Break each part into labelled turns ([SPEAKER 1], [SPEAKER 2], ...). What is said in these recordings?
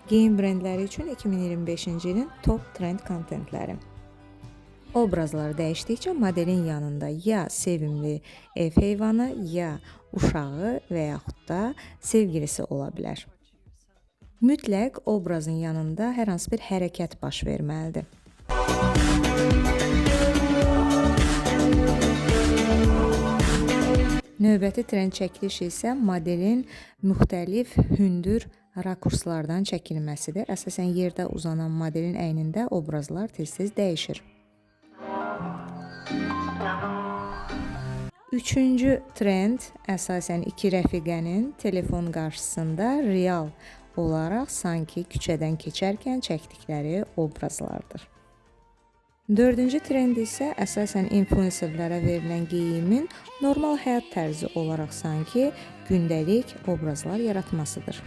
[SPEAKER 1] Geyim brendləri üçün 2025-ci ilin top trend kontentləri. Obrazlar dəyişdikcə modelin yanında ya sevimli ev heyvanı, ya uşağı və yaxud da sevgilisi ola bilər. Mütləq obrazın yanında hər hansı bir hərəkət baş verməlidir. Növbəti trend çəkiliş isə modelin müxtəlif hündür rakurslardan çəkilməsidir. Əsasən yerdə uzanan modelin əynində obrazlar tez-tez dəyişir. Üçüncü trend əsasən iki rəfiqənin telefon qarşısında real olaraq sanki küçədən keçərkən çəkdikləri obrazlardır. Dördüncü trend isə əsasən influencerlərə verilən geyimin normal həyat tərzi olaraq sanki gündəlik obrazlar yaratmasıdır.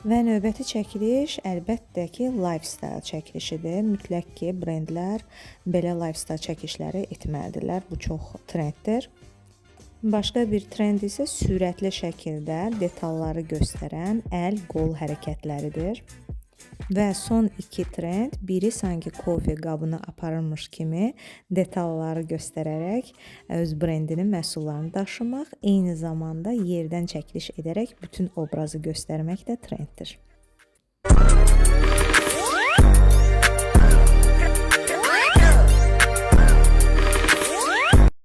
[SPEAKER 1] Və növbəti çəkiliş əlbəttə ki, lifestyle çəkilişidir. Mütləq ki, brendlər belə lifestyle çəkilişləri etməlidirlər. Bu çox trenddir. Başqa bir trend isə sürətli şəkildə detalları göstərən əl-qol hərəkətləridir. Və son iki trend, biri sanki kofe qabını aparırmış kimi detalları göstərərək öz brendinin məhsullarını daşımaq, eyni zamanda yerdən çəkiliş edərək bütün obrazı göstərmək də trenddir.